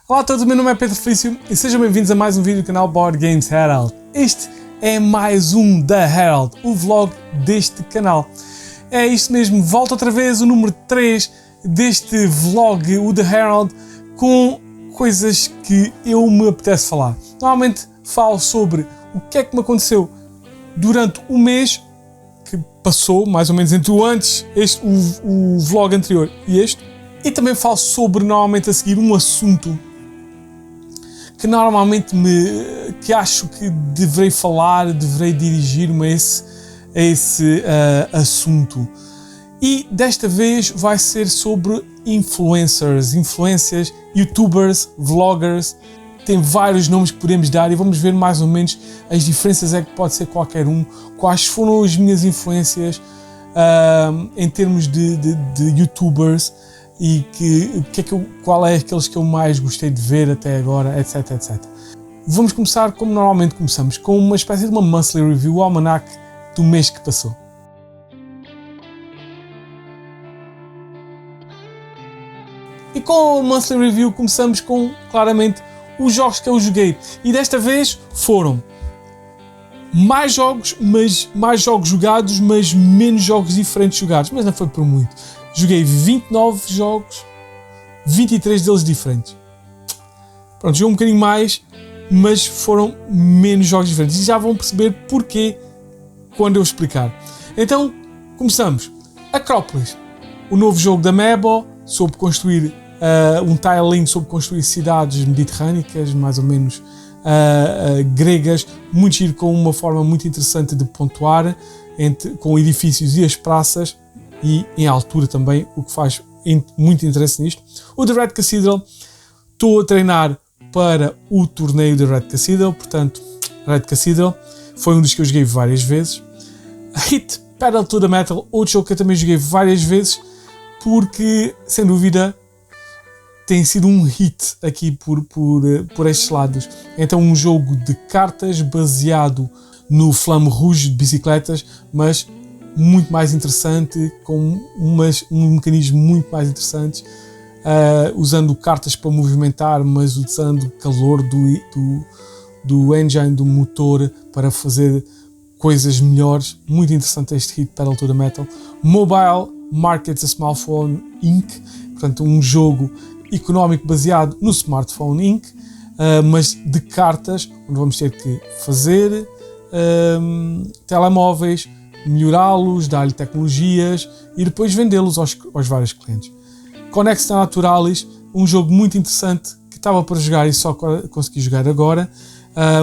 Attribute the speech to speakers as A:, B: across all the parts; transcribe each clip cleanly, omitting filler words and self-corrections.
A: Olá a todos, o meu nome é Pedro Felício e sejam bem-vindos a mais um vídeo do canal Board Games Herald. Este é mais um da Herald, o vlog deste canal. É isto mesmo, volta outra vez o número 3 deste vlog, o da Herald, com coisas que eu me apetece falar. Normalmente falo sobre o que é que me aconteceu durante o mês que passou, mais ou menos entre o antes, o vlog anterior e este. E também falo sobre, normalmente a seguir, um assunto que normalmente que acho que deverei falar, deverei dirigir-me a esse assunto. E desta vez vai ser sobre influências, youtubers, vloggers. Tem vários nomes que podemos dar e vamos ver mais ou menos as diferenças, é que pode ser qualquer um, quais foram as minhas influências em termos de youtubers e qual é aqueles que eu mais gostei de ver até agora, etc, etc. Vamos começar como normalmente começamos, com uma espécie de uma monthly review, o almanac do mês que passou. E com o monthly review começamos com, claramente, os jogos que eu joguei. E desta vez foram mais jogos jogados, mas menos jogos diferentes jogados. Mas não foi por muito. Joguei 29 jogos, 23 deles diferentes. Pronto, joguei um bocadinho mais, mas foram menos jogos diferentes. E já vão perceber porquê quando eu explicar. Então, começamos. Acrópolis, o novo jogo da Mebo, sobre construir um tiling sobre construir cidades mediterrânicas, mais ou menos gregas, muito giro, com uma forma muito interessante de pontuar com edifícios e as praças e em altura também, o que faz muito interesse nisto. O The Red Cathedral, estou a treinar para o torneio da Red Cathedral, portanto, Red Cathedral foi um dos que eu joguei várias vezes. Hit Pedal to the Metal, outro jogo que eu também joguei várias vezes, porque, sem dúvida, tem sido um hit aqui por estes lados. Então, um jogo de cartas baseado no Flamme Rouge de bicicletas, mas muito mais interessante, com um mecanismo muito mais interessante, usando cartas para movimentar, mas usando calor do engine, do motor, para fazer coisas melhores. Muito interessante este hit, Pedal to the Metal. Mobile Markets a Smartphone Inc., portanto um jogo económico baseado no Smartphone Inc., mas de cartas, onde vamos ter que fazer telemóveis, melhorá-los, dar-lhe tecnologias e depois vendê-los aos vários clientes. Conexão Naturalis, um jogo muito interessante que estava para jogar e só consegui jogar agora.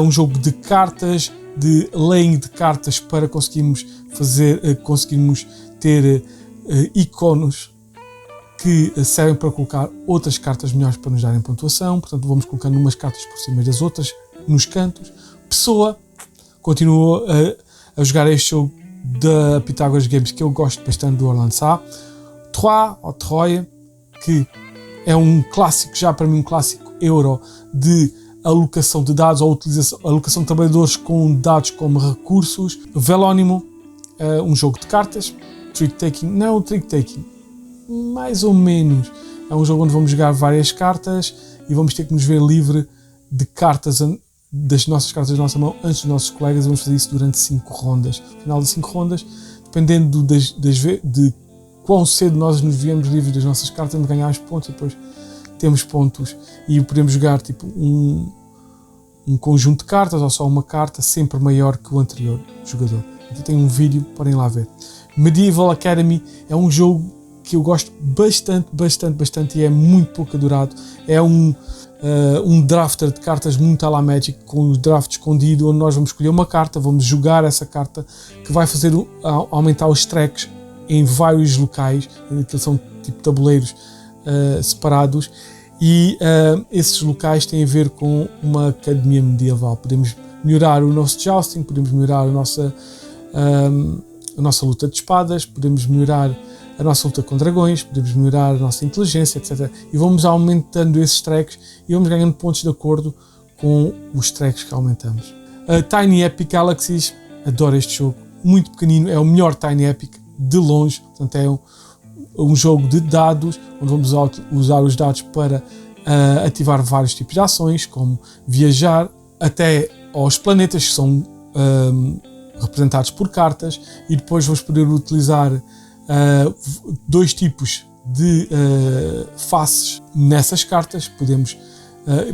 A: Um jogo de cartas, de laying de cartas, para conseguirmos ter ícones que servem para colocar outras cartas melhores para nos darem pontuação. Portanto, vamos colocando umas cartas por cima das outras nos cantos. Pessoa, continuo a jogar este jogo da Pythagoras Games, que eu gosto bastante, do Orlando Sá. Troia, que é um clássico, já para mim um clássico euro de alocação de dados, ou alocação de trabalhadores com dados como recursos. Velónimo, um jogo de cartas. Trick-taking, mais ou menos. É um jogo onde vamos jogar várias cartas e vamos ter que nos ver livre de cartas, das nossas cartas da nossa mão, antes dos nossos colegas. Vamos fazer isso durante 5 rondas. No final de 5 rondas, dependendo de quão cedo nós nos viemos livres das nossas cartas, de ganhar os pontos, e depois temos pontos e podemos jogar tipo um conjunto de cartas ou só uma carta, sempre maior que o anterior jogador. Então tem um vídeo, podem lá ver. Medieval Academy é um jogo que eu gosto bastante e é muito pouco adorado. É um drafter de cartas muito à la Magic, com o draft escondido, onde nós vamos escolher uma carta, vamos jogar essa carta, que vai fazer aumentar os tracks em vários locais, que são tipo tabuleiros separados, e esses locais têm a ver com uma academia medieval. Podemos melhorar o nosso jousting, podemos melhorar a nossa luta de espadas, podemos melhorar a nossa luta com dragões, podemos melhorar a nossa inteligência, etc. E vamos aumentando esses tracks e vamos ganhando pontos de acordo com os tracks que aumentamos. Tiny Epic Galaxies, adoro este jogo, muito pequenino, é o melhor Tiny Epic de longe. Portanto, é um jogo de dados, onde vamos usar os dados para ativar vários tipos de ações, como viajar até aos planetas que são representados por cartas, e depois vamos poder utilizar 2 tipos de faces nessas cartas. Podemos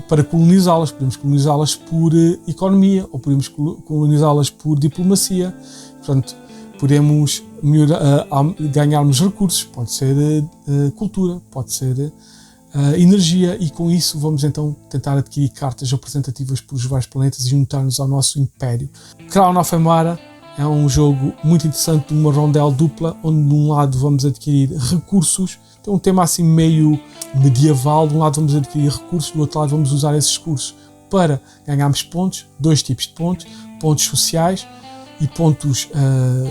A: para colonizá-las, podemos colonizá-las por economia ou podemos colonizá-las por diplomacia. Portanto, podemos ganharmos recursos, pode ser cultura, pode ser energia, e com isso vamos então tentar adquirir cartas representativas pelos vários planetas e juntar-nos ao nosso império. Crown of Emara é um jogo muito interessante, de uma rondel dupla, onde de um lado vamos adquirir recursos, tem um tema assim meio medieval. De um lado vamos adquirir recursos, do outro lado vamos usar esses recursos para ganharmos pontos, 2 tipos de pontos, pontos sociais e pontos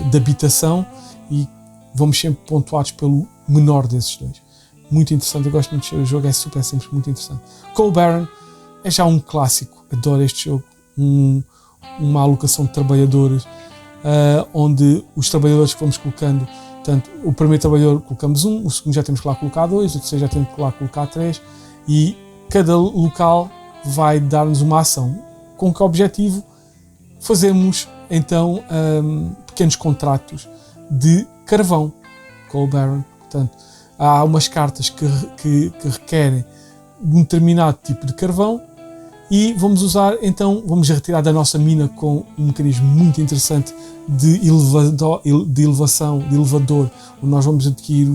A: de habitação, e vamos sempre pontuados pelo menor desses 2. Muito interessante, eu gosto muito do jogo, é super simples, muito interessante. Coal Baron é já um clássico, adoro este jogo, uma alocação de trabalhadores, onde os trabalhadores que vamos colocando, portanto, o primeiro trabalhador colocamos 1, o segundo já temos que lá colocar 2, o terceiro já temos que lá colocar 3, e cada local vai dar-nos uma ação. Com que objetivo? Fazemos então pequenos contratos de carvão, Coal Baron. Portanto, há umas cartas que requerem um determinado tipo de carvão, e vamos usar, então, vamos retirar da nossa mina com um mecanismo muito interessante de elevação, de elevador, onde nós vamos adquirir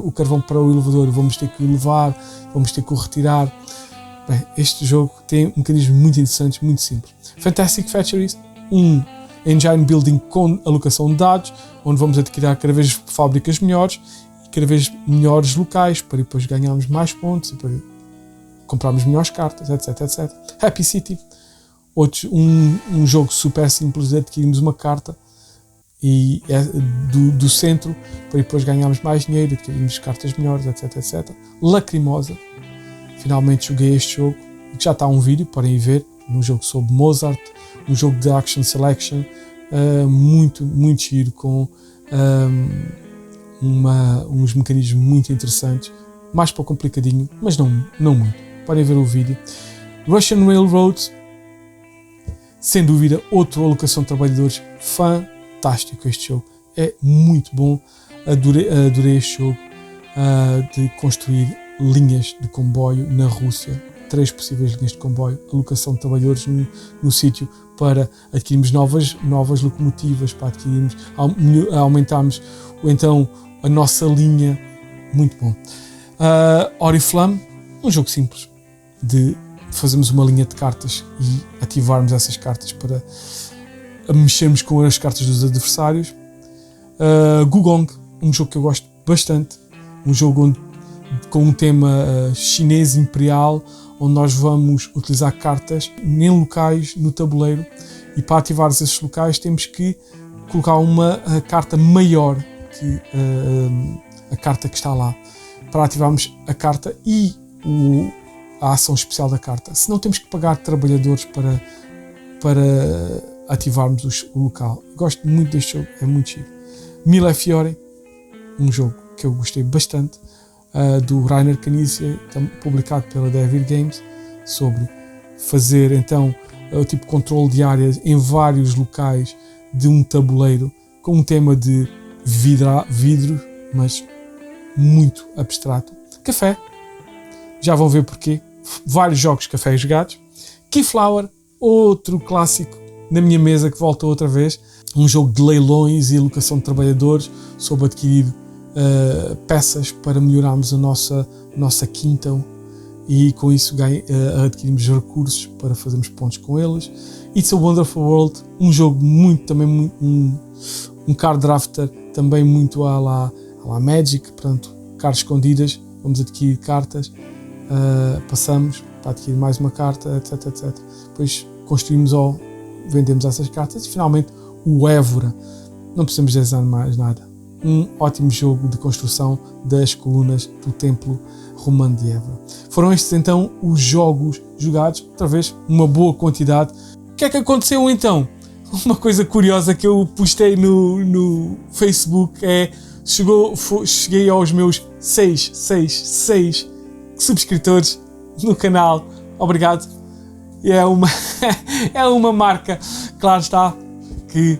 A: o carvão para o elevador, vamos ter que o levar, vamos ter que o retirar. Bem, este jogo tem mecanismos muito interessantes, muito simples. Fantastic Factories, um engine building com alocação de dados, onde vamos adquirir cada vez fábricas melhores, cada vez melhores locais, para depois ganharmos mais pontos e para comprarmos melhores cartas, etc, etc. Happy City, um jogo super simples de adquirirmos uma carta e do centro, para depois ganharmos mais dinheiro, adquirirmos cartas melhores, etc, etc. Lacrimosa, finalmente joguei este jogo, já está um vídeo, podem ir ver, um jogo sobre Mozart, um jogo de Action Selection, muito, muito giro, com uns mecanismos muito interessantes, mais para o complicadinho, mas não muito. Podem ver o vídeo. Russian Railroads, sem dúvida, outra alocação de trabalhadores, fantástico este jogo, é muito bom, adorei este jogo, de construir linhas de comboio na Rússia, 3 possíveis linhas de comboio, alocação de trabalhadores no sítio para adquirirmos novas locomotivas, para adquirirmos, aumentarmos então a nossa linha, muito bom. Oriflamme, um jogo simples, de fazermos uma linha de cartas e ativarmos essas cartas para mexermos com as cartas dos adversários. Gugong, um jogo que eu gosto bastante, um jogo com um tema chinês imperial, onde nós vamos utilizar cartas em locais no tabuleiro, e para ativar esses locais temos que colocar uma carta maior que a carta que está lá, para ativarmos a carta e a ação especial da carta. Se não, temos que pagar trabalhadores para ativarmos o local. Gosto muito deste jogo, é muito chique. Millefiori, um jogo que eu gostei bastante, do Rainer Knizia, publicado pela Devir Games, sobre fazer então o tipo de controle de áreas em vários locais de um tabuleiro, com um tema de vidro, mas muito abstrato. Café, já vão ver porquê. Vários jogos de café jogados. Keyflower, outro clássico na minha mesa que volta outra vez. Um jogo de leilões e alocação de trabalhadores, sobre adquirir peças para melhorarmos a nossa quinta, e com isso adquirimos recursos para fazermos pontos com eles. It's a Wonderful World, um jogo um card drafter, também muito à la Magic, portanto, cartas escondidas, vamos adquirir cartas, passamos para adquirir mais uma carta, etc, etc. Depois construímos ou vendemos essas cartas, e finalmente o Évora, não precisamos dizer mais nada. Um ótimo jogo de construção das colunas do Templo Romano de Évora. Foram estes então os jogos jogados, outra vez uma boa quantidade. O que é que aconteceu então? Uma coisa curiosa que eu postei no Facebook é: cheguei aos meus 6 subscritores no canal, obrigado. É uma, é uma marca, claro está, que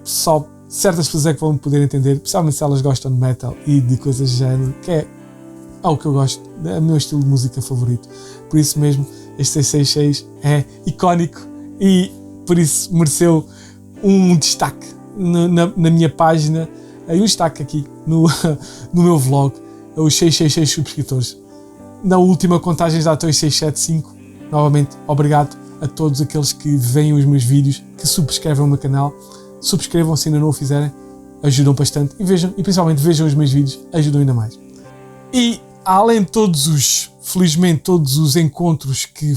A: só certas pessoas é que vão poder entender, principalmente se elas gostam de metal e de coisas do género, que é o que eu gosto, é o meu estilo de música favorito. Por isso mesmo, este 666 é icónico e por isso mereceu um destaque na minha página e um destaque aqui no meu vlog, os 666 subscritores. Na última contagem já estou em 675. Novamente, obrigado a todos aqueles que veem os meus vídeos, que subscrevem o meu canal. Subscrevam se ainda não o fizerem, ajudam bastante. E principalmente vejam os meus vídeos, ajudam ainda mais. E além de felizmente, todos os encontros que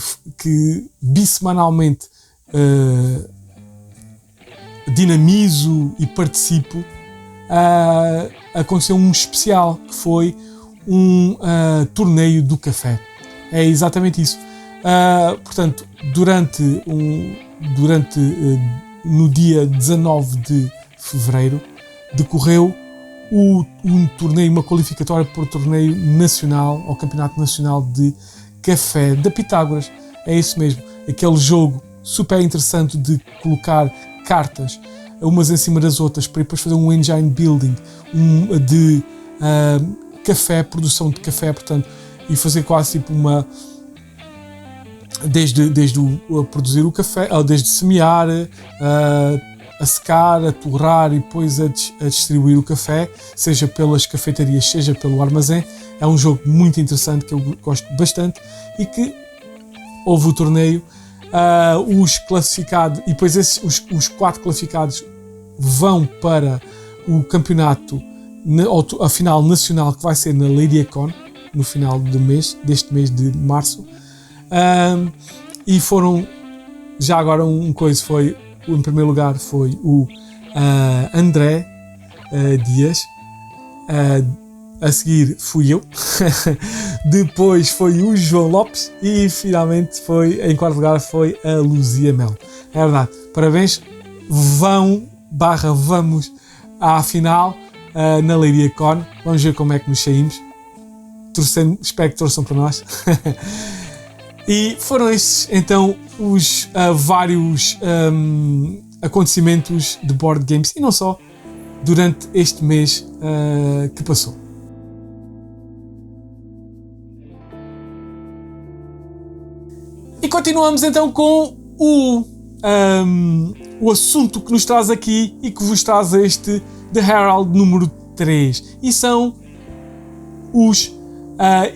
A: bissemanalmente dinamizo e participo, aconteceu um especial que foi um torneio do café. É exatamente isso. Portanto, no dia 19 de fevereiro decorreu um torneio, uma qualificatória para o torneio nacional, ao campeonato nacional de café da Pitágoras. É isso mesmo, aquele jogo super interessante de colocar cartas umas em cima das outras para depois fazer um engine building de café, produção de café, portanto, e fazer quase tipo uma desde produzir o café, desde semear, a secar, a torrar e depois a distribuir o café, seja pelas cafeitarias, seja pelo armazém. É um jogo muito interessante que eu gosto bastante e que houve o torneio. Os classificados, e depois os 4 classificados vão para o campeonato, a final nacional, que vai ser na Lady Econ no final deste mês de março. E foram, já agora em primeiro lugar foi o André Dias, a seguir fui eu, depois foi o João Lopes e finalmente em quarto lugar foi a Luzia Mel. É verdade, parabéns, vamos à final na Lady Econ, vamos ver como é que nos saímos, espero que torçam para nós. E foram estes então os vários acontecimentos de board games e não só durante este mês que passou. E continuamos então com o assunto que nos traz aqui e que vos traz este The Herald número 3, e são os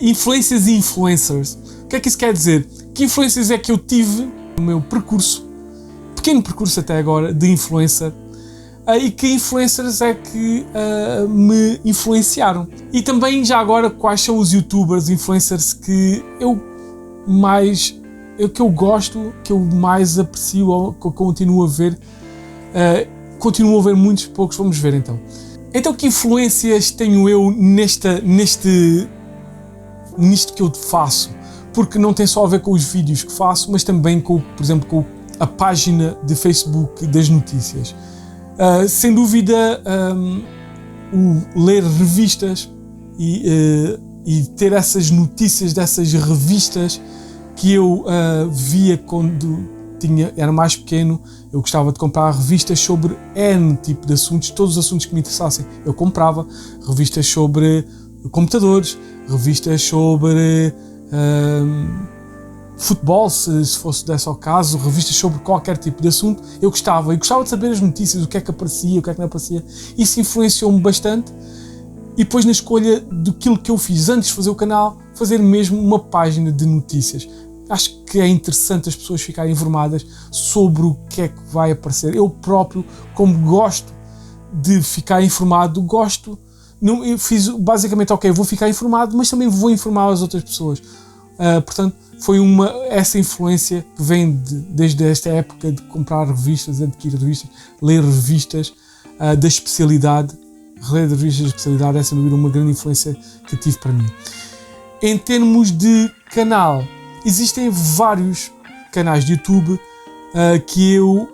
A: influências e influencers. O que é que isso quer dizer? Que influências é que eu tive no meu pequeno percurso até agora de influencer, e que influencers é que me influenciaram? E também já agora quais são os youtubers, influencers que eu gosto, que eu mais aprecio, que eu continuo a ver. Continuo a ver muitos, poucos, vamos ver então. Então que influências tenho eu nisto que eu faço? Porque não tem só a ver com os vídeos que faço, mas também por exemplo, com a página de Facebook das notícias. Sem dúvida, o ler revistas e ter essas notícias dessas revistas que eu via quando era mais pequeno. Eu gostava de comprar revistas sobre N tipo de assuntos, todos os assuntos que me interessassem. Eu comprava revistas sobre computadores, revistas sobre futebol, se fosse desse ao caso, revistas sobre qualquer tipo de assunto. Eu gostava de saber as notícias, o que é que aparecia, o que é que não aparecia. Isso influenciou-me bastante. E depois na escolha daquilo que eu fiz antes de fazer o canal, fazer mesmo uma página de notícias. Acho que é interessante as pessoas ficarem informadas sobre o que é que vai aparecer. Eu próprio, como gosto de ficar informado, eu fiz basicamente, vou ficar informado, mas também vou informar as outras pessoas. Portanto, foi essa influência que vem desde esta época de comprar revistas, adquirir revistas, ler revistas da especialidade. Ler revistas da especialidade é sem dúvida uma grande influência que tive para mim. Em termos de canal, existem vários canais de YouTube que eu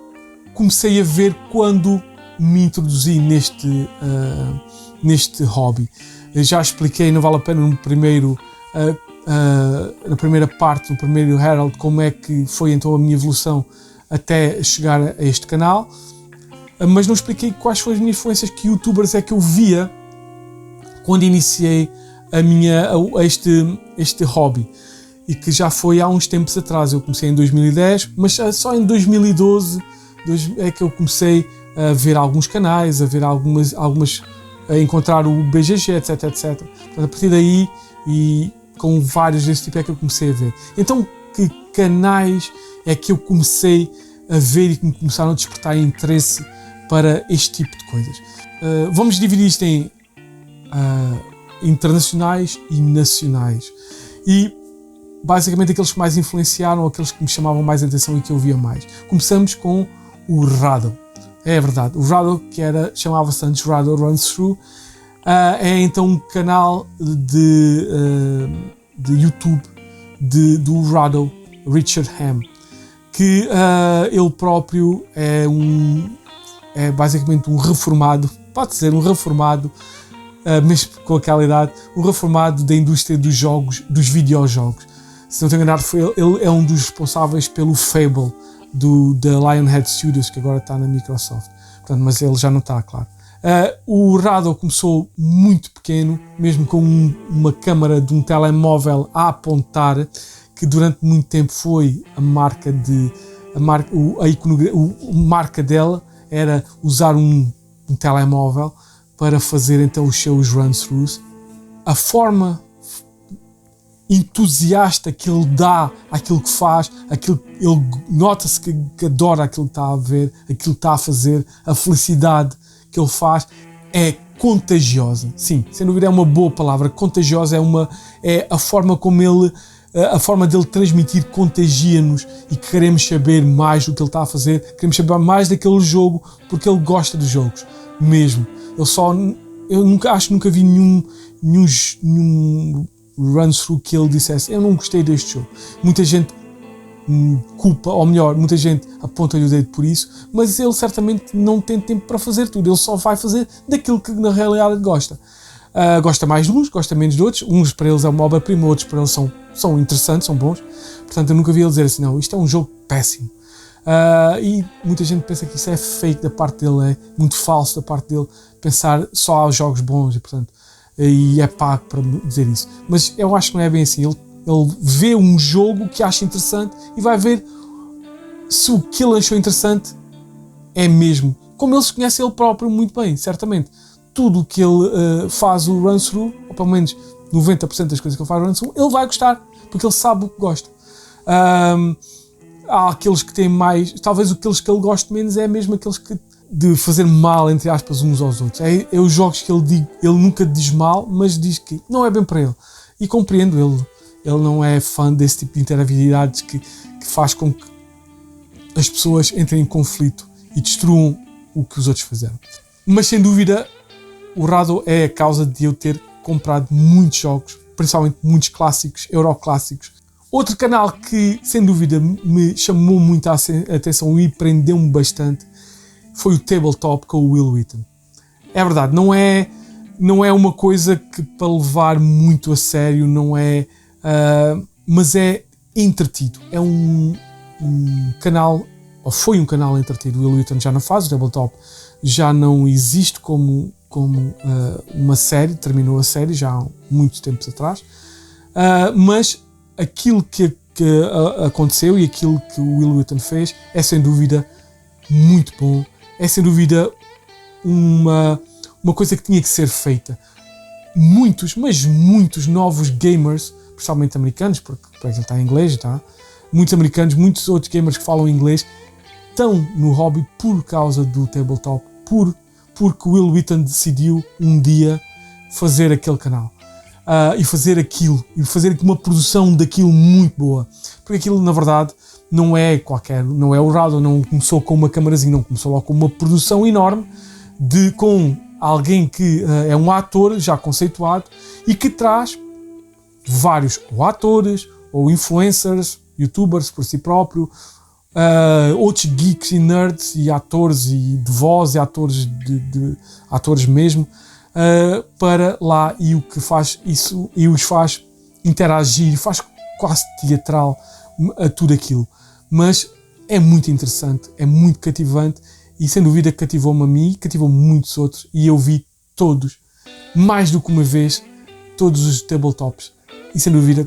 A: comecei a ver quando me introduzi neste hobby. Eu já expliquei, não vale a pena no primeiro na primeira parte, no primeiro Herald, como é que foi então a minha evolução até chegar a este canal, mas não expliquei quais foram as minhas influências, que youtubers é que eu via quando iniciei este hobby, e que já foi há uns tempos atrás. Eu comecei em 2010, mas só em 2012 é que eu comecei a ver alguns canais, a ver algumas a encontrar o BGG, etc, etc. Portanto, a partir daí, e com vários desse tipo, é que eu comecei a ver. Então, que canais é que eu comecei a ver e que me começaram a despertar interesse para este tipo de coisas? Vamos dividir isto em internacionais e nacionais. E basicamente aqueles que mais influenciaram, aqueles que me chamavam mais a atenção e que eu via mais. Começamos com o Rado. É verdade, o Rado, que chamava-se antes Rado Runs Through, é então um canal de YouTube do Rado, Richard Ham, que ele próprio é basicamente um reformado, pode ser um reformado, mesmo com aquela idade, um reformado da indústria dos jogos, dos videojogos. Se não estou enganado, ele é um dos responsáveis pelo Fable da Lionhead Studios, que agora está na Microsoft. Portanto, mas ele já não está, claro. O Rado começou muito pequeno, mesmo com uma câmara de um telemóvel a apontar, que durante muito tempo foi a marca dela, era usar um telemóvel para fazer então os seus run-throughs. A forma entusiasta que ele dá àquilo que faz, ele nota-se que adora aquilo que está a ver, aquilo que está a fazer, a felicidade que ele faz é contagiosa. Sim, sem dúvida é uma boa palavra. Contagiosa é a forma como a forma dele transmitir contagia-nos, e queremos saber mais do que ele está a fazer, queremos saber mais daquele jogo, porque ele gosta dos jogos mesmo. Eu nunca vi nenhum run-through que ele dissesse eu não gostei deste jogo. Muita gente culpa, ou melhor, muita gente aponta-lhe o dedo por isso, mas ele certamente não tem tempo para fazer tudo. Ele só vai fazer daquilo que na realidade gosta. Gosta mais de uns, gosta menos de outros. Uns para eles é uma obra-prima, outros para eles são interessantes, são bons. Portanto, eu nunca vi ele dizer assim, não, isto é um jogo péssimo. E muita gente pensa que isso é fake da parte dele, é muito falso da parte dele pensar só aos jogos bons, e portanto e é pago para dizer isso. Mas eu acho que não é bem assim. Ele vê um jogo que acha interessante e vai ver se o que ele achou interessante é mesmo. Como ele se conhece ele próprio muito bem, certamente. Tudo o que ele faz o run-through, ou pelo menos 90% das coisas que ele faz o run-through, ele vai gostar, porque ele sabe o que gosta. Há aqueles que têm mais, talvez aqueles que ele goste menos é mesmo aqueles que de fazer mal, entre aspas, uns aos outros. É os jogos que ele nunca diz mal, mas diz que não é bem para ele. E compreendo, ele não é fã desse tipo de interatividades que faz com que as pessoas entrem em conflito e destruam o que os outros fizeram. Mas sem dúvida, o Rado é a causa de eu ter comprado muitos jogos, principalmente muitos clássicos, euroclássicos. Outro canal que, sem dúvida, me chamou muito a atenção e prendeu-me bastante foi o Tabletop com o Will Wheaton. É verdade, não é uma coisa que para levar muito a sério, não é, mas é entretido. É um canal, ou foi um canal entretido. O Will Wheaton já não faz, o Tabletop já não existe como uma série, terminou a série já há muitos tempos atrás, mas aquilo que aconteceu e aquilo que o Will Wheaton fez é sem dúvida muito bom. É sem dúvida uma coisa que tinha que ser feita. Muitos novos gamers, principalmente americanos, porque ele está em inglês, tá? Muitos americanos, muitos outros gamers que falam inglês estão no hobby por causa do Tabletop, porque o Will Wheaton decidiu um dia fazer aquele canal. E fazer aquilo, e fazer uma produção daquilo muito boa. Porque aquilo, na verdade, não é o Rado, não começou com uma câmarazinha, não, começou logo com uma produção enorme, com alguém que é um ator já conceituado e que traz vários ou atores, ou influencers, youtubers por si próprio, outros geeks e nerds, e atores e de voz, e atores de atores mesmo, para lá, e o que faz isso, e os faz interagir, faz quase teatral a tudo aquilo. Mas é muito interessante, é muito cativante e sem dúvida cativou-me a mim, cativou muitos outros e eu vi todos, mais do que uma vez, todos os tabletops. E sem dúvida,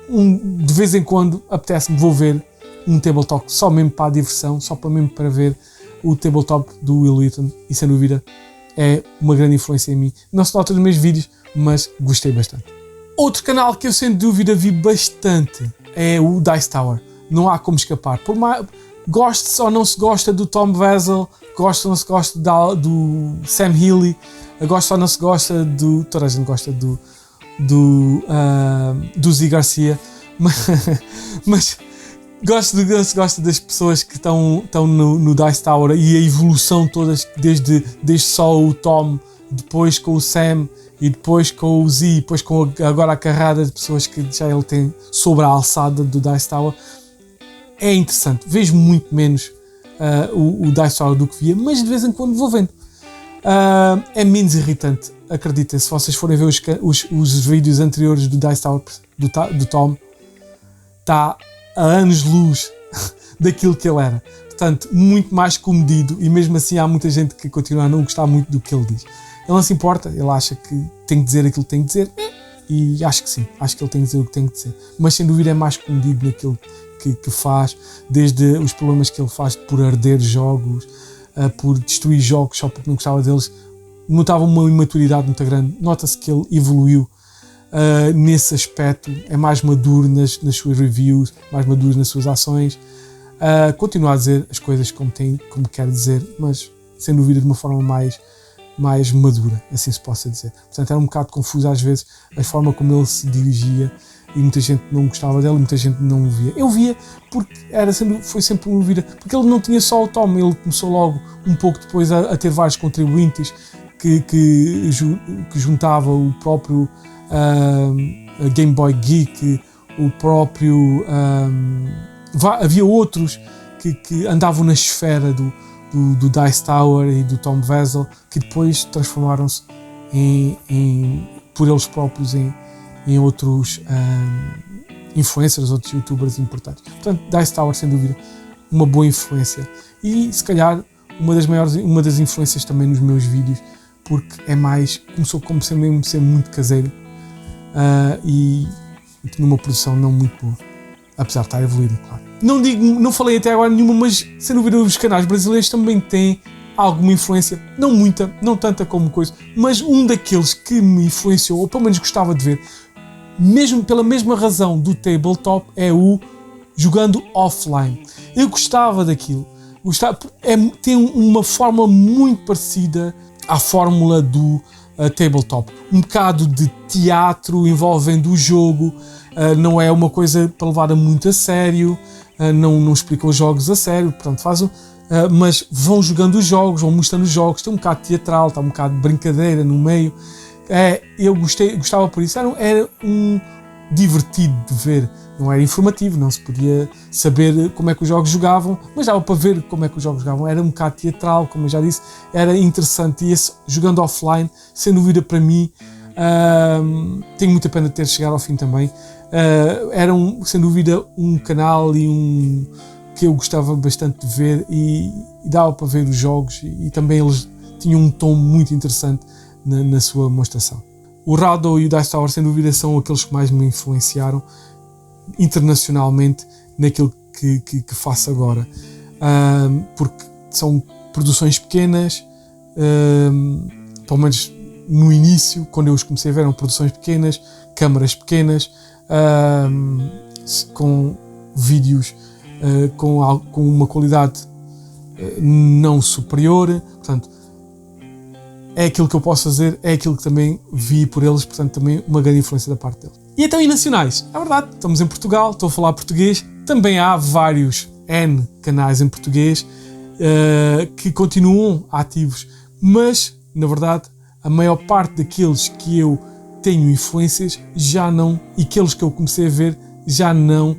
A: de vez em quando apetece-me, vou ver um tabletop só mesmo para a diversão, só para mesmo para ver o tabletop do Will Wheaton e sem dúvida é uma grande influência em mim. Não se nota nos meus vídeos, mas gostei bastante. Outro canal que eu sem dúvida vi bastante é o Dice Tower. Não há como escapar. Por mais goste ou não se gosta do Tom Vasel, gosta ou não se gosta do Sam Healey, gosta ou não se gosta do... Toda a gente gosta do Zee Garcia, mas gosta das pessoas que estão no Dice Tower e a evolução todas, desde só o Tom, depois com o Sam e depois com o Z, depois com agora a carrada de pessoas que já ele tem sobre a alçada do Dice Tower. É interessante, vejo muito menos o Dice Tower do que via, mas de vez em quando vou vendo. É menos irritante, acreditem, se vocês forem ver os vídeos anteriores do Dice Tower do Tom, está a anos-luz daquilo que ele era. Portanto, muito mais comedido e mesmo assim há muita gente que continua a não gostar muito do que ele diz. Ele não se importa, ele acha que tem que dizer aquilo que tem que dizer e acho que sim, acho que ele tem que dizer o que tem que dizer. Mas sem dúvida é mais comedido naquilo que faz, desde os problemas que ele faz por arder jogos, por destruir jogos só porque não gostava deles. Notava uma imaturidade muito grande, nota-se que ele evoluiu nesse aspecto, é mais maduro nas suas reviews, mais maduro nas suas ações, continua a dizer as coisas como quer dizer, mas sem dúvida de uma forma mais madura, assim se possa dizer. Portanto, era um bocado confuso às vezes a forma como ele se dirigia e muita gente não gostava dele, muita gente não o via. Eu via porque foi sempre uma vida, porque ele não tinha só o Tom, ele começou logo um pouco depois a ter vários contribuintes que juntava o próprio Game Boy Geek, o próprio havia outros que andavam na esfera do Dice Tower e do Tom Vasel, que depois transformaram-se por eles próprios em outros influencers, outros youtubers importantes. Portanto, Dice Tower sem dúvida uma boa influência e se calhar uma das influências também nos meus vídeos, porque começou como mesmo ser muito caseiro e tinha uma produção não muito boa, apesar de estar evoluída, claro. Não falei até agora nenhuma, mas sem dúvida os canais brasileiros também têm alguma influência, não muita, não tanta como coisa, mas um daqueles que me influenciou, ou pelo menos gostava de ver, mesmo pela mesma razão do tabletop, é o jogando offline. Eu gostava daquilo, tem uma forma muito parecida à fórmula do tabletop, um bocado de teatro envolvendo o jogo, não é uma coisa para levar muito a sério, não explicam os jogos a sério, portanto mas vão jogando os jogos, vão mostrando os jogos, tem um bocado teatral, está um bocado de brincadeira no meio. Eu gostava por isso, era um divertido de ver, não era informativo, não se podia saber como é que os jogos jogavam, mas dava para ver como é que os jogos jogavam, era um bocado teatral, como eu já disse, era interessante e esse jogando offline, sem dúvida para mim, tenho muita pena de ter chegado ao fim também, era sem dúvida um canal que eu gostava bastante de ver e dava para ver os jogos e também eles tinham um tom muito interessante na sua demonstração. O Rado e o Dice Tower sem dúvida são aqueles que mais me influenciaram internacionalmente naquilo que faço agora, porque são produções pequenas, pelo menos no início, quando eu os comecei a ver, eram produções pequenas, câmaras pequenas, com vídeos com uma qualidade não superior, portanto é aquilo que eu posso fazer, é aquilo que também vi por eles, portanto também uma grande influência da parte deles. E então, e nacionais? É verdade, estamos em Portugal, estou a falar português, também há vários canais em português que continuam ativos, mas na verdade a maior parte daqueles que eu tenho influências já não, e aqueles que eu comecei a ver já não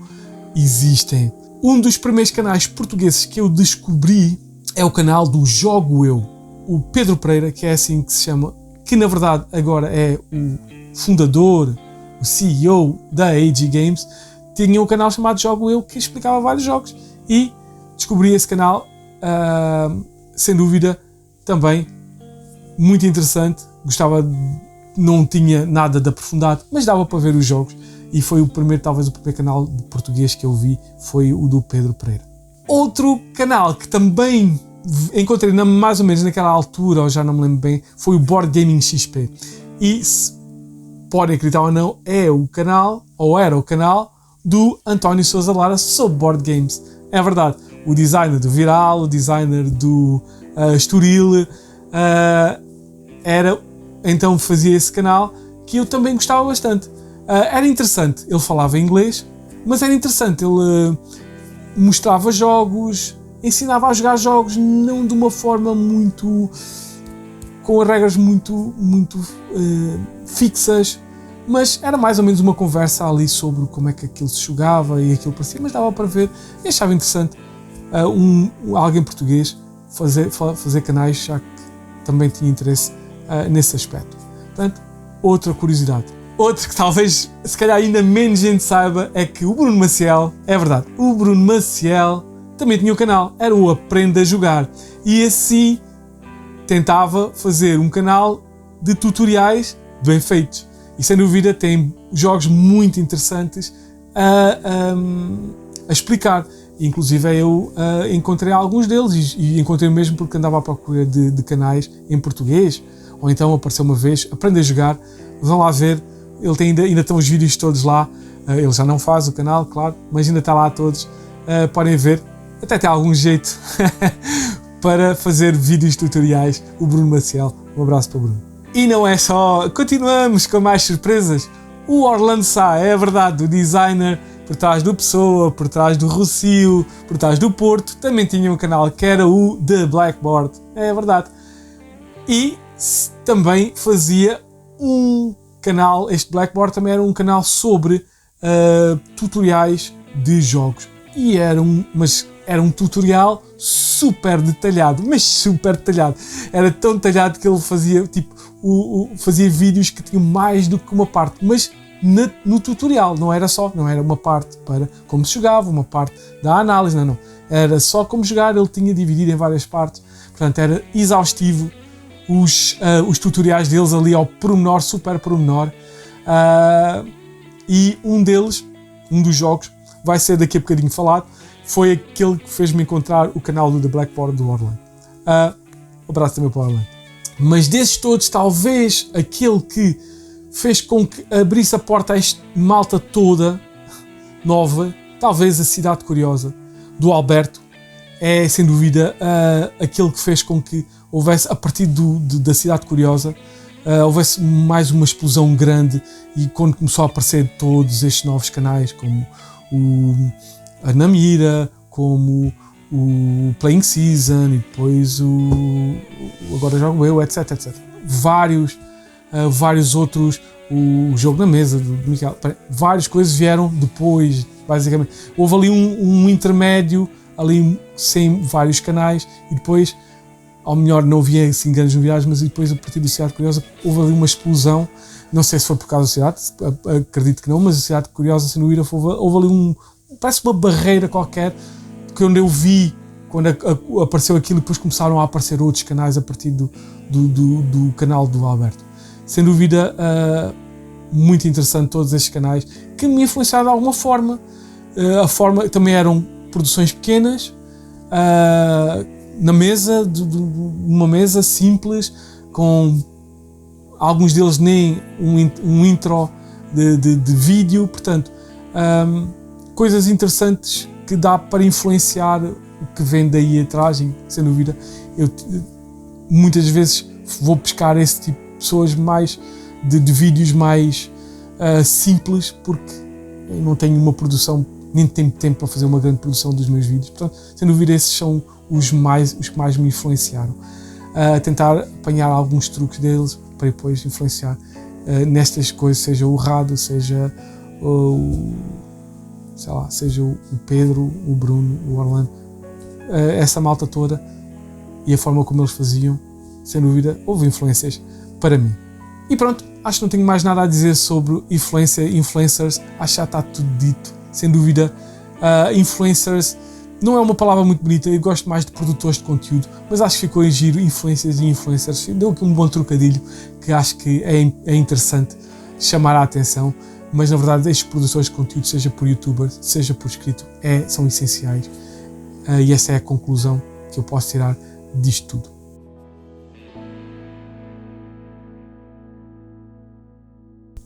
A: existem. Um dos primeiros canais portugueses que eu descobri é o canal do Jogo Eu, o Pedro Pereira, que é assim que se chama, que na verdade agora é o fundador, o CEO da AG Games, tinha um canal chamado Jogo Eu, que explicava vários jogos, e descobri esse canal, sem dúvida, também muito interessante. Gostava, não tinha nada de aprofundado, mas dava para ver os jogos, e foi talvez o primeiro canal de português que eu vi, foi o do Pedro Pereira. Outro canal que também encontrei mais ou menos naquela altura, ou já não me lembro bem, foi o Board Gaming XP. E, se podem acreditar ou não, é o canal, ou era o canal, do António Sousa Lara sobre board games. É verdade, o designer do Viral, o designer do Estoril, então fazia esse canal, que eu também gostava bastante. Era interessante, ele falava inglês, mas era interessante, ele mostrava jogos, ensinava a jogar jogos, não de uma forma muito, com regras muito fixas, mas era mais ou menos uma conversa ali sobre como é que aquilo se jogava e aquilo parecia, mas dava para ver, e achava interessante alguém português fazer canais, já que também tinha interesse nesse aspecto. Portanto, outra curiosidade. Outro que talvez, se calhar ainda menos gente saiba, é que o Bruno Maciel, é verdade, o Bruno Maciel também tinha um canal, era o Aprenda a Jogar, e assim tentava fazer um canal de tutoriais bem feitos, e sem dúvida tem jogos muito interessantes a explicar. Inclusive eu encontrei alguns deles, e encontrei mesmo porque andava à procura de canais em português, ou então apareceu uma vez, Aprenda a Jogar, vão lá ver, ele ainda estão os vídeos todos lá, ele já não faz o canal, claro, mas ainda está lá todos, podem ver, até tem algum jeito para fazer vídeos tutoriais, o Bruno Maciel. Um abraço para o Bruno. E não é só, continuamos com mais surpresas. O Orlando Sá, é verdade, o designer por trás do Pessoa, por trás do Rocio, por trás do Porto, também tinha um canal que era o The Blackboard, é verdade. E também fazia um canal, este Blackboard também era um canal sobre tutoriais de jogos. E era um tutorial super detalhado, mas super detalhado. Era tão detalhado que ele fazia, fazia vídeos que tinham mais do que uma parte, mas no tutorial, não era uma parte para como se jogava, uma parte da análise, não. Era só como jogar, ele tinha dividido em várias partes, portanto era exaustivo os tutoriais deles ali ao pormenor, super pormenor, e um dos jogos, vai ser daqui a bocadinho falado, foi aquele que fez-me encontrar o canal do The Blackboard do Orlando. Um abraço também para o Orlando. Mas desses todos, talvez aquele que fez com que abrisse a porta a esta malta toda nova, talvez a Cidade Curiosa, do Alberto, é sem dúvida aquele que fez com que houvesse, a partir da Cidade Curiosa, houvesse mais uma explosão grande, e quando começou a aparecer todos estes novos canais, como a Namira, como o Playing Season, e depois o Agora Jogo Eu, etc. Vários outros, o Jogo na Mesa do Miquel, várias coisas vieram depois, basicamente. Houve ali um intermédio, ali sem vários canais, e depois, ao melhor, não havia assim grandes novidades, mas depois, a partir da Cidade Curiosa, houve ali uma explosão. Não sei se foi por causa da cidade, acredito que não, mas a Cidade Curiosa, sem dúvida, houve ali parece uma barreira qualquer, que onde eu vi, quando apareceu aquilo, depois começaram a aparecer outros canais a partir do canal do Alberto. Sem dúvida, muito interessante todos estes canais, que me influenciaram de alguma forma. A forma também eram produções pequenas, na mesa, numa mesa simples, com alguns deles nem um intro de vídeo, portanto, coisas interessantes que dá para influenciar o que vem daí atrás, e sem dúvida eu muitas vezes vou pescar esse tipo de pessoas mais de vídeos mais simples, porque eu não tenho uma produção, nem tenho tempo para fazer uma grande produção dos meus vídeos, portanto, sem dúvida esses são os que mais me influenciaram, a tentar apanhar alguns truques deles para depois influenciar nestas coisas, seja o Rado, seja seja o Pedro, o Bruno, o Orlando, essa malta toda, e a forma como eles faziam, sem dúvida, houve influências para mim. E pronto, acho que não tenho mais nada a dizer sobre influencers, acho que já está tudo dito, sem dúvida. Influencers não é uma palavra muito bonita, eu gosto mais de produtores de conteúdo, mas acho que ficou em giro, influencers e influencers, deu aqui um bom trocadilho que acho que é interessante chamar a atenção, mas na verdade estes produtores de conteúdo, seja por youtubers, seja por escrito, são essenciais, e essa é a conclusão que eu posso tirar disto tudo.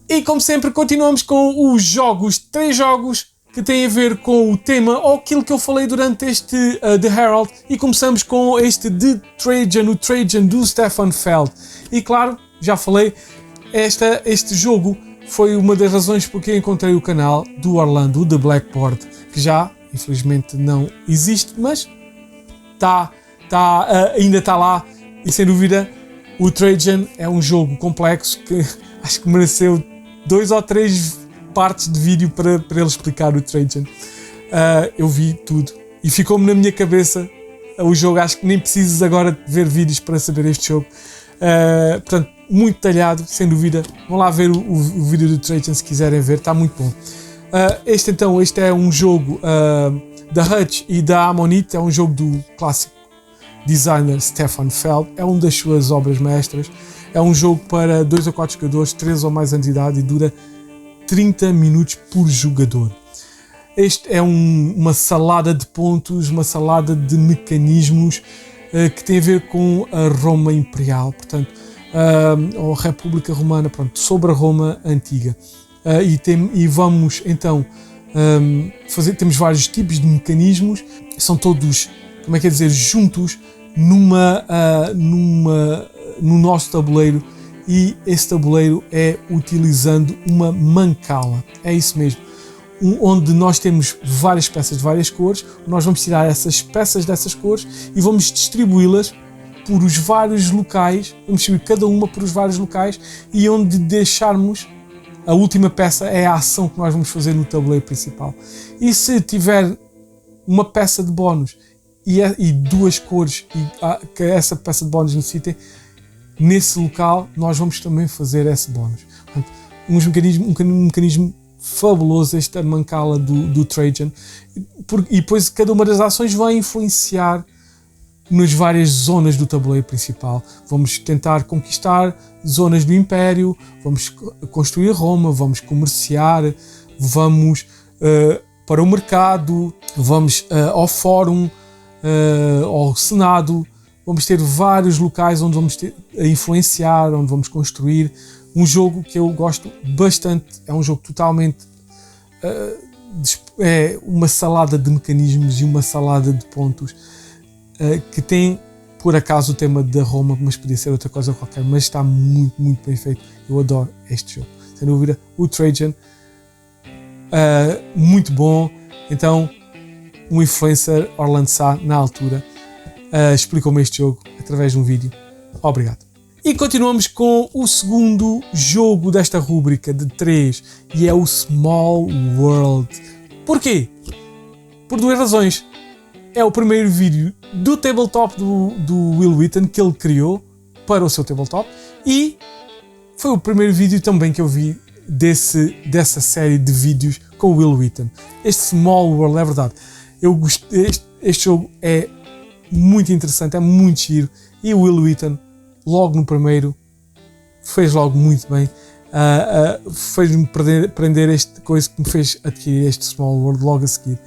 A: E como sempre continuamos com os jogos, 3 jogos que têm a ver com o tema ou aquilo que eu falei durante este The Herald, e começamos com este The Trajan, o Trajan do Stefan Feld. E claro, já falei, este jogo foi uma das razões porque eu encontrei o canal do Orlando, o The Blackboard, que já infelizmente não existe, mas ainda está lá, e sem dúvida o Trajan é um jogo complexo que acho que mereceu 2 ou 3 partes de vídeo para ele explicar o Trajan. Eu vi tudo e ficou-me na minha cabeça o jogo. Acho que nem precisas agora ver vídeos para saber este jogo. Portanto, muito detalhado, sem dúvida. Vão lá ver o vídeo do Trajan se quiserem ver, está muito bom. Este é um jogo da Hutch e da Ammonite, é um jogo do clássico designer Stefan Feld, é uma das suas obras mestras. É um jogo para 2 a 4 jogadores, 3 ou mais anos de idade, e dura 30 minutos por jogador. Este é uma salada de pontos, uma salada de mecanismos que tem a ver com a Roma Imperial, portanto, ou a República Romana, pronto, sobre a Roma Antiga. E vamos então temos vários tipos de mecanismos, são todos, como é que é dizer, juntos no nosso tabuleiro, e esse tabuleiro é utilizando uma mancala, é isso mesmo, onde nós temos várias peças de várias cores. Nós vamos tirar essas peças dessas cores e vamos distribuí-las por os vários locais, vamos distribuir cada uma por os vários locais, e onde deixarmos a última peça é a ação que nós vamos fazer no tabuleiro principal. E se tiver uma peça de bónus e 2 cores que essa peça de bónus necessitem, nesse local nós vamos também fazer esse bónus. Portanto, um mecanismo fabuloso, esta mancala do Trajan, e depois cada uma das ações vai influenciar nas várias zonas do tabuleiro principal. Vamos tentar conquistar zonas do Império, vamos construir Roma, vamos comerciar, vamos para o mercado, vamos ao Fórum, ao Senado. Vamos ter vários locais onde vamos influenciar, onde vamos construir. Um jogo que eu gosto bastante, é um jogo totalmente é uma salada de mecanismos e uma salada de pontos, que tem por acaso o tema da Roma, mas podia ser outra coisa qualquer, mas está muito, muito bem feito. Eu adoro este jogo, sem dúvida. O Trajan, muito bom. Então, um influencer, Orlando Sá, na altura, explicou-me este jogo através de um vídeo. Obrigado. E continuamos com o segundo jogo desta rúbrica de 3, e é o Small World. Porquê? Por 2 razões. É o primeiro vídeo do tabletop do Wil Wheaton que ele criou para o seu tabletop, e foi o primeiro vídeo também que eu vi dessa série de vídeos com o Wil Wheaton. Este Small World, é verdade, eu gostei, este jogo é muito interessante, é muito giro, e o Wil Wheaton logo no primeiro fez logo muito bem, fez-me prender esta coisa que me fez adquirir este Small World logo a seguir.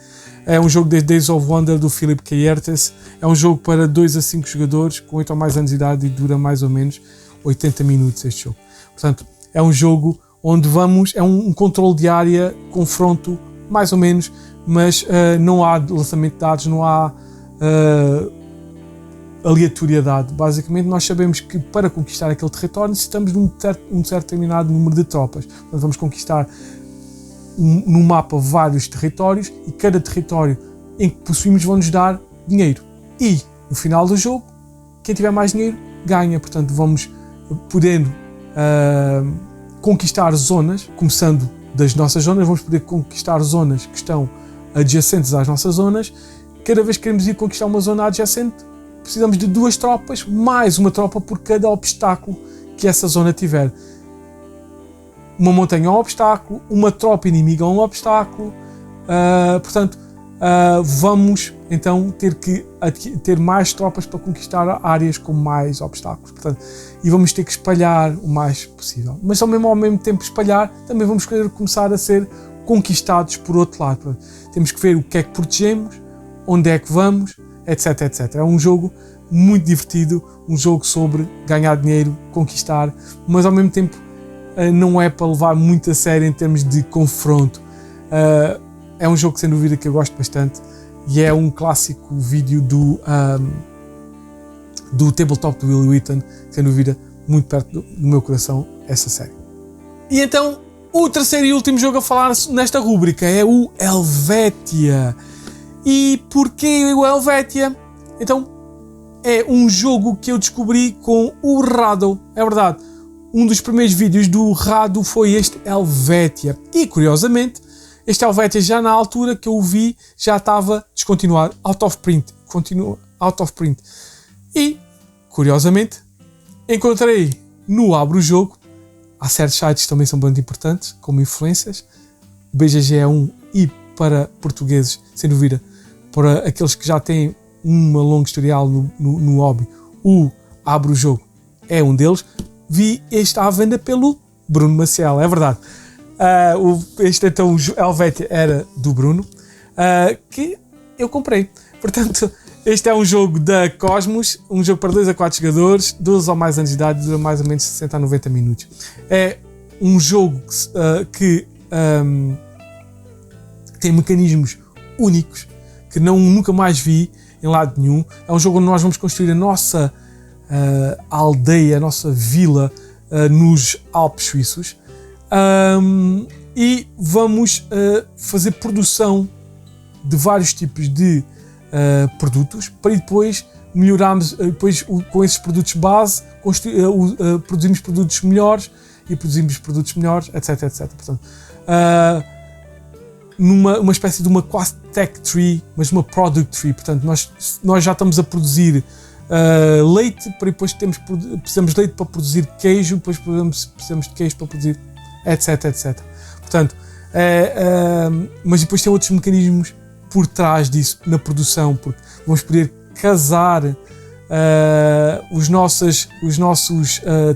A: É um jogo de Days of Wonder do Philip Kayertes, é um jogo para 2 a 5 jogadores com 8 ou mais anos de idade, e dura mais ou menos 80 minutos este jogo. Portanto, é um jogo onde é um controle de área, confronto mais ou menos, mas não há lançamento de dados, não há aleatoriedade. Basicamente, nós sabemos que para conquistar aquele território necessitamos de um certo determinado número de tropas. Portanto, vamos conquistar no mapa vários territórios, e cada território em que possuímos vão-nos dar dinheiro. E no final do jogo, quem tiver mais dinheiro ganha. Portanto, vamos podendo conquistar zonas, começando das nossas zonas, vamos poder conquistar zonas que estão adjacentes às nossas zonas. Cada vez que queremos ir conquistar uma zona adjacente, precisamos de 2 tropas, mais uma tropa por cada obstáculo que essa zona tiver. uma montanha é um obstáculo, uma tropa inimiga é um obstáculo, portanto vamos então ter que ter mais tropas para conquistar áreas com mais obstáculos, portanto, e vamos ter que espalhar o mais possível, mas ao mesmo tempo espalhar, também vamos querer começar a ser conquistados por outro lado. Portanto, temos que ver o que é que protegemos, onde é que vamos, etc, etc. É um jogo muito divertido, um jogo sobre ganhar dinheiro, conquistar, mas ao mesmo tempo não é para levar muito a sério em termos de confronto. É um jogo sem dúvida que eu gosto bastante e é um clássico vídeo do Tabletop do Wil Wheaton, sem dúvida muito perto do meu coração essa série. E então o terceiro e último jogo a falar nesta rúbrica é o Helvetia. E porquê o Helvetia? Então é um jogo que eu descobri com o Rado, é verdade. Um dos primeiros vídeos do Rado foi este Helvetia. E curiosamente, este Helvetia já na altura que eu o vi já estava descontinuado, out of print. E, curiosamente, encontrei no Abro o Jogo, há certos sites que também são muito importantes, como influências, o BGG é um, e para portugueses, sem dúvida, para aqueles que já têm uma longa historial no hobby, o Abro o Jogo é um deles. Vi este à venda pelo Bruno Maciel, é verdade. Este então, o Helvetia era do Bruno, que eu comprei. Portanto, este é um jogo da Cosmos, um jogo para 2 a 4 jogadores, 12 ou mais anos de idade, dura mais ou menos 60 a 90 minutos. É um jogo que tem mecanismos únicos, que nunca mais vi em lado nenhum. É um jogo onde nós vamos construir a nossa aldeia, a nossa vila nos Alpes suíços, e vamos fazer produção de vários tipos de produtos para depois melhorarmos, depois com esses produtos base produzimos produtos melhores e produzimos produtos melhores, etc, etc. Portanto, uma espécie de uma quase tech tree, mas uma product tree. Portanto, nós já estamos a produzir leite, para depois precisamos de leite para produzir queijo, depois precisamos de queijo para produzir etc, etc. Portanto, mas depois tem outros mecanismos por trás disso, na produção, porque vamos poder casar os nossos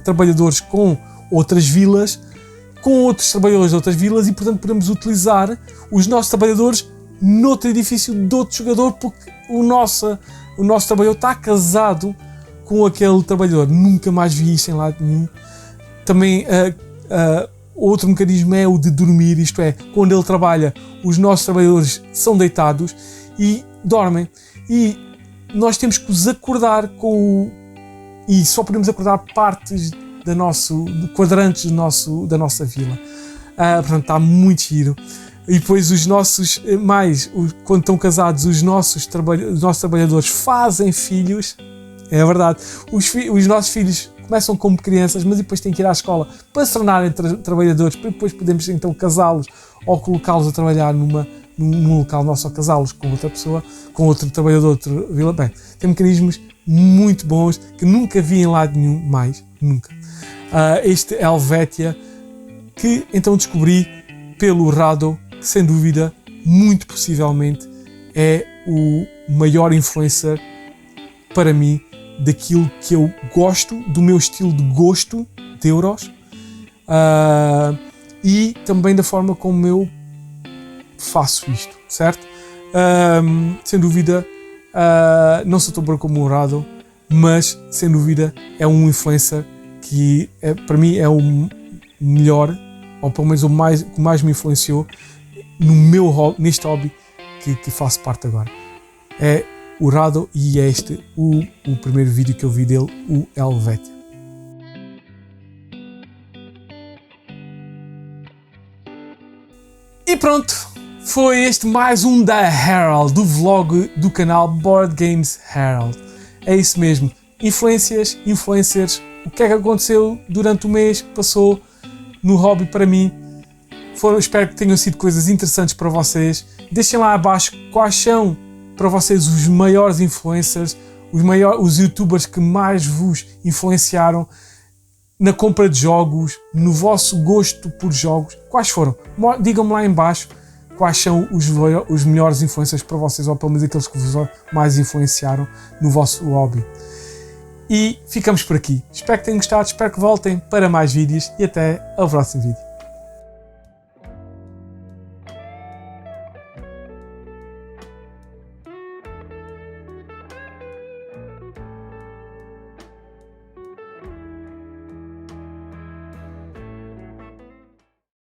A: trabalhadores com outras vilas, com outros trabalhadores de outras vilas, e portanto podemos utilizar os nossos trabalhadores noutro edifício de outro jogador, porque o nosso trabalhador está casado com aquele trabalhador. Nunca mais vi isso em lado nenhum. Também outro mecanismo é o de dormir, isto é, quando ele trabalha, os nossos trabalhadores são deitados e dormem, e nós temos que os acordar e só podemos acordar partes de quadrantes da nossa vila. Portanto, está muito giro. E depois quando estão casados, os nossos trabalhadores fazem filhos. É verdade. Os nossos filhos começam como crianças, mas depois têm que ir à escola para se tornarem trabalhadores, para depois podemos então casá-los ou colocá-los a trabalhar num local nosso, ou casá-los com outra pessoa, com outro trabalhador de outra vila. Bem, tem mecanismos muito bons que nunca vi em lado nenhum mais, nunca. Este Helvetia, que então descobri pelo Rado, que sem dúvida, muito possivelmente, é o maior influencer para mim daquilo que eu gosto, do meu estilo de gosto de Euros, e também da forma como eu faço isto, certo? Sem dúvida, não sou tão bom como o Rado, mas sem dúvida é um influencer que para mim é o melhor, ou pelo menos o que mais me influenciou neste hobby que faço parte agora. É o Rado, e é este o primeiro vídeo que eu vi dele, o Helvetia. E pronto, foi este mais um da Herald, do vlog do canal Board Games Herald. É isso mesmo, influências, influencers, o que é que aconteceu durante o mês que passou no hobby para mim. Espero que tenham sido coisas interessantes para vocês. Deixem lá abaixo quais são para vocês os maiores influencers, os youtubers que mais vos influenciaram na compra de jogos, no vosso gosto por jogos, quais foram? Digam-me lá em baixo quais são os melhores influencers para vocês, ou pelo menos aqueles que vos mais influenciaram no vosso hobby. E ficamos por aqui. Espero que tenham gostado, espero que voltem para mais vídeos e até ao próximo vídeo.